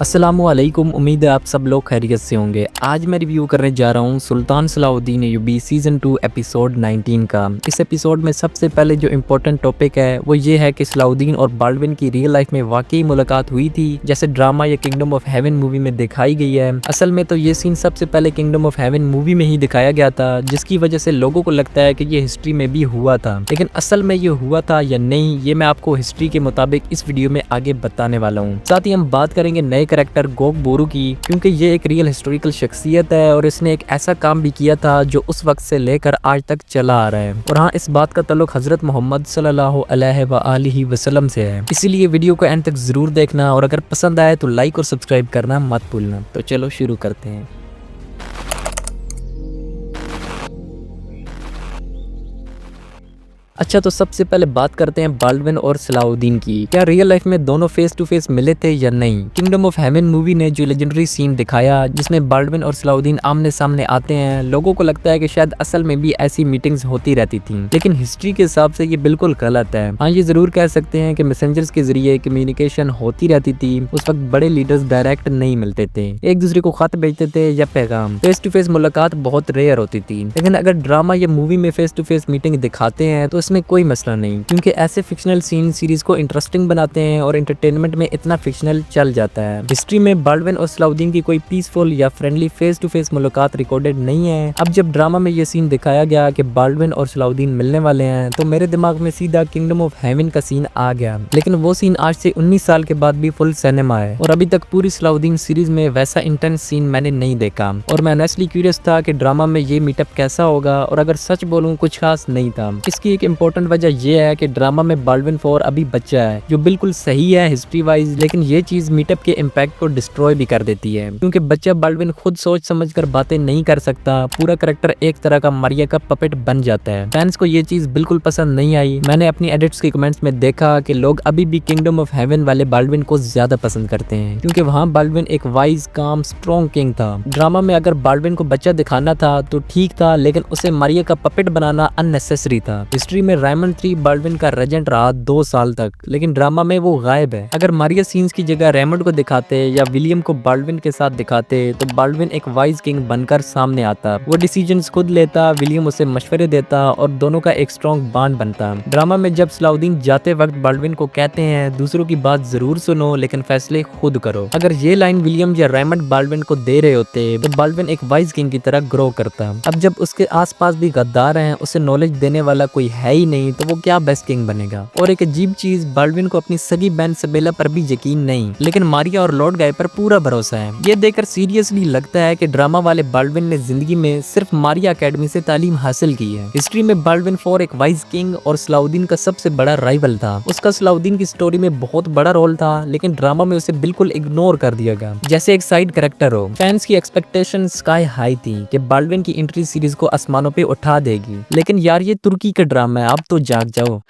अस्सलामुअलैकुम। उम्मीद है आप सब लोग खैरियत से होंगे। आज मैं रिव्यू करने जा रहा हूँ सुल्तान सलाहुद्दीन अय्यूबी सीज़न 2 एपिसोड 19 का। इस एपिसोड में सबसे पहले जो इम्पोर्टेंट टॉपिक है वो ये है कि सलाहुद्दीन और बाल्डविन की रियल लाइफ में वाकई मुलाकात हुई थी, जैसे ड्रामा या किंगडम ऑफ हेवन मूवी में दिखाई गई है। असल में तो ये सीन सबसे पहले किंगडम ऑफ हेवन मूवी में ही दिखाया गया था, जिसकी वजह से लोगों को लगता है कि ये हिस्ट्री में भी हुआ था, लेकिन असल में ये हुआ था या नहीं ये मैं आपको हिस्ट्री के मुताबिक इस वीडियो में आगे बताने वाला हूँ। साथ ही हम बात करेंगे नए कैरेक्टर गोक बोरू की, क्योंकि ये एक रियल हिस्टोरिकल शख्सियत है और इसने एक ऐसा काम भी किया था जो उस वक्त से लेकर आज तक चला आ रहा है। और हाँ, इस बात का ताल्लुक हजरत मोहम्मद सल्लल्लाहु अलैहि वसल्लम से है, इसीलिए वीडियो को एंड तक जरूर देखना और अगर पसंद आए तो लाइक और सब्सक्राइब करना मत भूलना। तो चलो शुरू करते हैं। अच्छा, तो सबसे पहले बात करते हैं बाल्डविन और सलाहुद्दीन की। क्या रियल लाइफ में दोनों फेस टू फेस मिले थे या नहीं? किंगडम ऑफ हेवन मूवी ने जो लेजेंडरी सीन दिखाया जिसमें बाल्डविन और सलाहुद्दीन आमने सामने आते हैं, लोगों को लगता है कि शायद असल में भी ऐसी मीटिंग्स होती रहती थी, लेकिन हिस्ट्री के हिसाब से ये बिल्कुल गलत है। हाँ, ये जरूर कह सकते हैं कि मैसेंजर्स के जरिए कम्युनिकेशन होती रहती थी। उस वक्त बड़े लीडर्स डायरेक्ट नहीं मिलते थे, एक दूसरे को खत भेजते थे या पैगाम। फेस टू फेस मुलाकात बहुत रेयर होती थी, लेकिन अगर ड्रामा या मूवी में फेस टू फेस मीटिंग दिखाते हैं तो इसमें कोई मसला नहीं, क्योंकि ऐसे फिक्शनल सीन सीरीज को इंटरेस्टिंग बनाते हैं और एंटरटेनमेंट में इतना फिक्शनल चल जाता है। हिस्ट्री में बाल्डविन और सलाहुद्दीन की कोई पीसफुल या फ्रेंडली फेस टू फेस मुलाकात रिकॉर्डेड नहीं है। अब जब ड्रामा में ये सीन दिखाया गया कि बाल्डविन और सलाहुद्दीन मिलने वाले हैं, तो मेरे दिमाग में सीधा किंगडम ऑफ हेवन का सीन आ गया, लेकिन वो सीन आज से 19 साल के बाद भी फुल सिनेमा है और अभी तक पूरी सलाहुद्दीन सीरीज में वैसा इंटेंस सीन मैंने नहीं देखा। और मैं ऑनेस्टली क्यूरियस था कि ड्रामा में ये मीटअप कैसा होगा, और अगर सच बोलूं कुछ खास नहीं था। इसकी एक इम्पोर्टेंट वजह यह है कि ड्रामा में बाल्डविन 4 अभी बच्चा है, जो बिल्कुल सही है हिस्ट्री वाइज, लेकिन ये चीज मीटअप के इम्पैक्ट को डिस्ट्रॉय भी कर देती है, क्योंकि बच्चा बाल्डविन खुद सोच समझकर बातें नहीं कर सकता। पूरा कैरेक्टर एक तरह का मारिया का पपेट बन जाता है। फैंस को ये चीज बिल्कुल पसंद नहीं आई। मैंने अपनी एडिट्स के कमेंट्स में देखा कि लोग अभी भी किंगडम ऑफ हेवन वाले बाल्डविन को ज्यादा पसंद करते हैं, क्योंकि वहाँ बाल्डविन एक वाइज काम स्ट्रॉन्ग किंग था। ड्रामा में अगर बाल्डविन को बच्चा दिखाना था तो ठीक था, लेकिन उसे मारिया का पपेट बनाना अननेसेसरी था। हिस्ट्री में रायमंड 3 बाल्डविन का रेजेंट रहा 2 साल तक, लेकिन ड्रामा में वो गायब है। अगर मारिया सीन्स की जगह रेमंड को दिखाते या विलियम को बाल्डविन के साथ दिखाते तो बाल्डविन एक वाइज किंग बनकर सामने आता। वो डिसीजंस खुद लेता, विलियम उसे मशवरे देता और दोनों का एक स्ट्रॉन्ग बॉन्ड बनता। ड्रामा में जब सलाहुद्दीन जाते वक्त बाल्डविन को कहते हैं दूसरों की बात जरूर सुनो, लेकिन फैसले खुद करो। अगर ये लाइन विलियम या रेमंड बाल्डविन को दे रहे होते तो बाल्डविन एक वाइज किंग की तरह ग्रो करता। अब जब उसके आसपास भी गद्दार हैं, उसे नॉलेज देने वाला कोई है ही नहीं, तो वो क्या बेस्ट किंग बनेगा। और एक अजीब चीज, बाल्डविन को अपनी सगी बहन सबेला पर भी यकीन नहीं, लेकिन मारिया और लॉर्ड गाय पर पूरा भरोसा है। ये देखकर सीरियसली लगता है कि ड्रामा वाले बाल्डविन ने जिंदगी में सिर्फ मारिया एकेडमी से तालीम हासिल की है। हिस्ट्री में बाल्डविन 4 एक वाइज किंग और सलाहुद्दीन का सबसे बड़ा राइवल था। उसका सलाहुद्दीन की स्टोरी में बहुत बड़ा रोल था, लेकिन ड्रामा में उसे बिल्कुल इग्नोर कर दिया गया, जैसे एक साइड कैरेक्टर हो। फैंस की एक्सपेक्टेशन स्काई हाई थी कि बाल्डविन की एंट्री सीरीज को आसमानों पे उठा देगी, लेकिन यार ये तुर्की का ड्रामा है, अब तो जाग जाओ।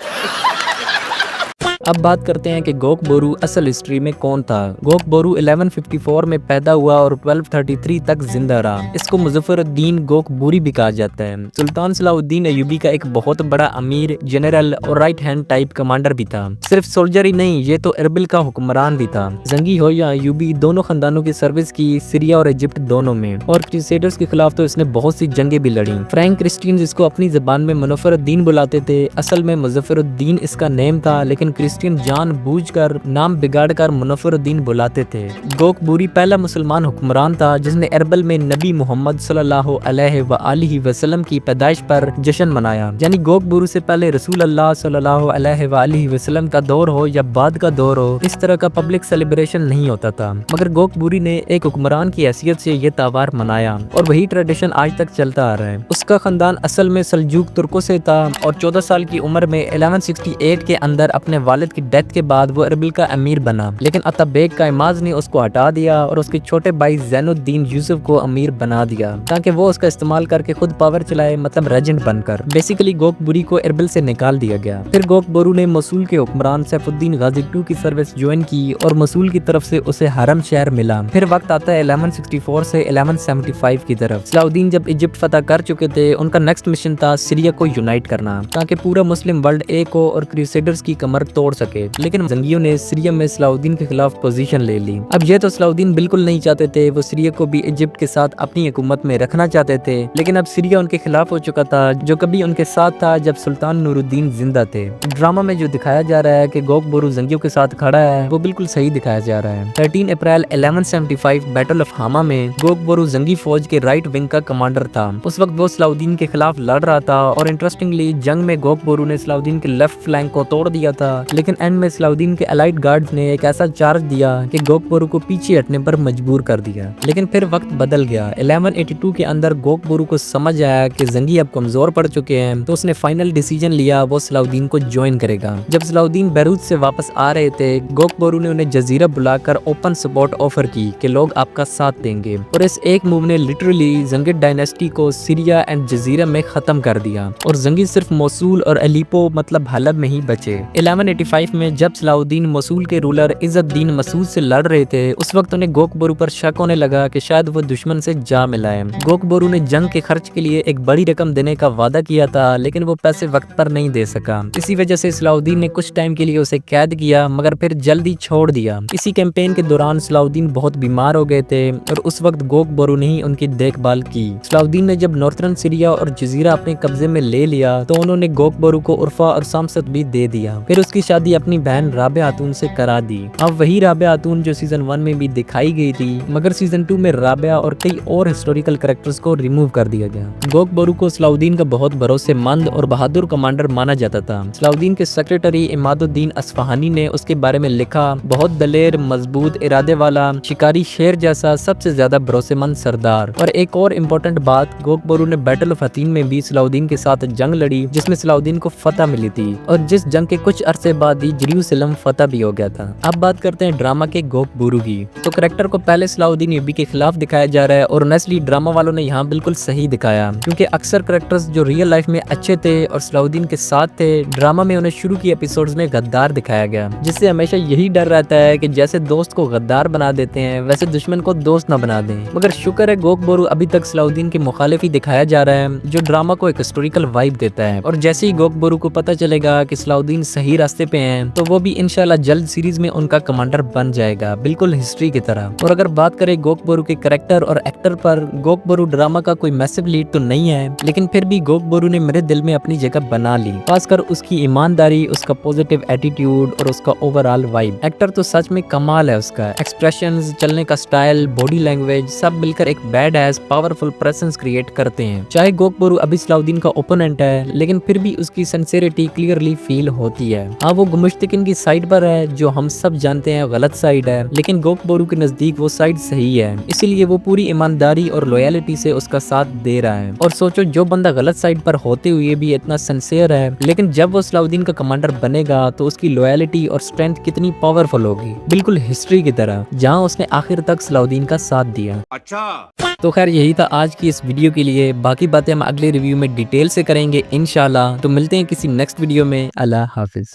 अब बात करते हैं कि गोक बोरू असल हिस्ट्री में कौन था। गोक बोरू 1154 में पैदा हुआ और 1233 तक जिंदा रहा। इसको मुजफ्फरुद्दीन गोक बोरी भी कहा जाता है। सुल्तान सलाहुद्दीन अय्यूबी का एक बहुत बड़ा अमीर, जनरल और राइट हैंड टाइप कमांडर भी था। सिर्फ सोल्जर ही नहीं, ये तो अरबिल का हुक्मरान भी था। जंगी हो या अय्यूबी, दोनों खानदानों की सर्विस की, सीरिया और इजिप्ट दोनों में, और क्रूसेडर्स के खिलाफ तो इसने बहुत सी जंगें भी लड़ी। फ्रैंक क्रिस्टियन इसको अपनी जबान में मुनफ्फरुद्दीन बुलाते थे, असल में मुजफ्फरुद्दीन इसका नेम था, लेकिन क्रिस्टियन जानबूझकर नाम बिगाड़कर मुनफ्फरुद्दीन बुलाते थे। गोक बोरी पहला मुसलमान हुक्मरान था जिसने अरबल में नबी मोहम्मद सल्लल्लाहु अलैहि वसल्लम की पैदाइश पर जश्न मनाया। यानी गोक बोरू से पहले रसूल अल्लाह सल्लल्लाहु अलैहि वसल्लम का दौर हो या बाद का दौर हो, इस तरह का पब्लिक सेलिब्रेशन नहीं होता था, मगर गोक बोरी ने एक हुक्मरान की हैसियत से ये त्योहार मनाया और वही ट्रेडिशन आज तक चलता आ रहा है। उसका खानदान असल में सल्जूक तुर्कों से था और 14 साल की उम्र में 1168 के अंदर अपने वालिद की डेथ के बाद वो अरबिल का अमीर बना, लेकिन अताबेग का इमाज ने उसको हटा दिया और उसके छोटे भाई जैनुद्दीन यूसुफ को अमीर बना दिया, ताकि वो उसका इस्तेमाल करके खुद पावर चलाए, मतलब रेजेंट बनकर। बेसिकली गोक बोरी को अरबिल से निकाल दिया गया। फिर गोक बोरू ने मसूल के हुक्मरान सैफुद्दीन गाजी II की सर्विस ज्वाइन की और मसूल की तरफ से उसे हरम शहर मिला। फिर वक्त आता है 1164 से 1175 की तरफ। सलाहुद्दीन जब इजिप्ट फतह कर चुके थे, उनका नेक्स्ट मिशन था सीरिया को यूनाइट करना, ताकि पूरा मुस्लिम वर्ल्ड एक हो और क्रूसेडर्स की कमर तोड़ छोड़ सके, लेकिन जंगियों ने सीरिया में सलाउद्दीन के खिलाफ पोजीशन ले ली। अब ये तो सलाउद्दीन बिल्कुल नहीं चाहते थे, वो सीरिया को भी इजिप्ट के साथ अपनी हुकूमत में रखना चाहते थे, लेकिन अब सीरिया उनके खिलाफ हो चुका था जो कभी उनके साथ था जब सुल्तान नूरुद्दीन जिंदा थे। ड्रामा में जो दिखाया जा रहा है कि गोकबोरू जंगियों के साथ खड़ा है वो बिल्कुल सही दिखाया जा रहा है। 13 अप्रैल 1175 बैटल ऑफ हामा में गोकबोरू जंगी फौज के राइट विंग का कमांडर था। उस वक्त वो सलाउद्दीन के खिलाफ लड़ रहा था और इंटरेस्टिंगली जंग में गोकबोरू ने सलाउद्दीन के लेफ्ट फ्लैंक को तोड़ दिया था, लेकिन एंड में सलाउद्दीन के अलाइड गार्ड्स ने एक ऐसा चार्ज दिया कि गोकबोरू को पीछे हटने पर मजबूर कर दिया। लेकिन फिर वक्त बदल गया। 1182 के अंदर गोकबोरू को समझ आया कि जंगी अब कमजोर पड़ चुके हैं, तो उसने फाइनल डिसीजन लिया वो सलाउद्दीन को ज्वाइन करेगा। जब सलाउद्दीन बैरूत से वापस आ रहे थे, गोकबोरू ने उन्हें जजीरा बुलाकर ओपन सपोर्ट ऑफर की कि लोग आपका साथ देंगे, और इस एक मूव ने लिटरली जंगिद डायनेस्टी को सीरिया एंड जजीरा में खत्म कर दिया और जंगी सिर्फ मोसूल और अलीपो मतलब हलब में ही बचे। 1185 में जब सलाउद्दीन मोसूल के रूलर इज़्ज़ुद्दीन मसूद से लड़ रहे थे, उस वक्त उन्हें गोकबोरू पर शक होने लगा कि शायद वो दुश्मन से जा मिला है। गोकबोरू ने जंग के खर्च के लिए एक बड़ी रकम देने का वादा किया था, लेकिन वो पैसे वक्त पर नहीं दे सका। इसी वजह से सलाउद्दीन ने कुछ टाइम के लिए उसे कैद किया, मगर फिर जल्दी छोड़ दिया। इसी कैंपेन के दौरान सलाउद्दीन बहुत बीमार हो गए थे और उस वक्त गोकबोरू ने ही उनकी देखभाल की। सलाउद्दीन ने जब नॉर्थर्न सीरिया और जजीरा अपने कब्जे में ले लिया तो उन्होंने गोकबोरू को उर्फा और सामसत भी दे दिया। फिर उसकी शादी अपनी बहन राबे खातून से करा दी। अब वही राबे खातून जो सीजन 1 में भी दिखाई गई थी, मगर सीजन 2 में राबिया और कई और हिस्टोरिकल कैरेक्टर्स को रिमूव कर दिया गया। गोकबोरू को सलाउद्दीन का बहुत भरोसेमंद और बहादुर कमांडर माना जाता था। सलाउद्दीन के सेक्रेटरी इमादुद्दीन अस्फहानी ने उसके बारे में लिखा, बहुत दलेर, मजबूत इरादे वाला, शिकारी शेर जैसा सबसे ज्यादा भरोसेमंद सरदार। और एक और इम्पोर्टेंट बात, गोकबोरू ने बैटल ऑफ हतीन में भी सलाउद्दीन के साथ जंग लड़ी जिसमें सलाउद्दीन को फतह मिली थी, और जिस जंग के कुछ अरसे बाद ही जेरूसलम फतह भी हो गया था। अब बात करते हैं ड्रामा के गोकबोरू की। तो करेक्टर को पहले सलाउद्दीन ऐयूबी के खिलाफ दिखाया जा रहा है, और ऑनेस्टली ड्रामा वालों ने यहाँ बिल्कुल सही दिखाया, क्योंकि अक्सर करेक्टर्स जो रियल लाइफ में अच्छे थे और सलाउद्दीन के साथ थे, ड्रामा में उन्हें शुरू की एपिसोड्स में गद्दार दिखाया गया, जिससे हमेशा यही डर रहता है कि जैसे दोस्त को गद्दार बना देते हैं वैसे दुश्मन को दोस्त न बना दें। मगर शुक्र है गोकबोरू अभी तक सलाउद्दीन के मुखालिफ ही दिखाया जा रहा है, जो ड्रामा को एक हिस्टोरिकल वाइब देता है। और जैसे ही गोकबोरू को पता चलेगा कि सलाउद्दीन सही रास्ते पे हैं, तो वो भी इंशाल्लाह जल्द सीरीज में उनका कमांडर बन जाएगा, बिल्कुल हिस्ट्री की तरह। और अगर बात करें गोकबोरू के कैरेक्टर और एक्टर पर, गोकबोरू ड्रामा का कोई मैसिव लीड तो नहीं है, लेकिन फिर भी गोकबोरू ने मेरे दिल में अपनी जगह बना ली, खासकर उसकी ईमानदारी, उसका पॉजिटिव एटीट्यूड और उसका ओवरऑल वाइब। एक्टर तो सच में कमाल है, उसका एक्सप्रेशंस, चलने का स्टाइल, बॉडी लैंग्वेज सब मिलकर एक bad as powerful presence create करते हैं। चाहे गोकबोरू अभी सलाउद्दीन का ओपोनेंट है, लेकिन फिर भी उसकी सिंसियरिटी क्लियरली फील होती है। हाँ, वो गुमुश्तकिन की साइड पर है, जो हम सब जानते हैं गलत साइड है, लेकिन गोकबोरू के नजदीक वो साइड सही है, इसीलिए वो पूरी ईमानदारी और लॉयलिटी से उसका साथ दे रहा है। और सोचो, जो बंदा गलत साइड पर होते हुए भी इतना सिंसियर है, लेकिन जब वो सलाउद्दीन का कमांडर बनेगा तो उसकी लॉयलिटी और स्ट्रेंथ कितनी पावरफुल होगी, बिल्कुल हिस्ट्री की तरह, जहाँ उसने आखिर तक सलाउद्दीन का साथ दिया। अच्छा, तो खैर यही था आज की इस वीडियो के लिए। बाकी बातें हम अगले रिव्यू में डिटेल से करेंगे इंशाल्लाह। तो मिलते हैं किसी नेक्स्ट वीडियो में। अल्लाह हाफिज।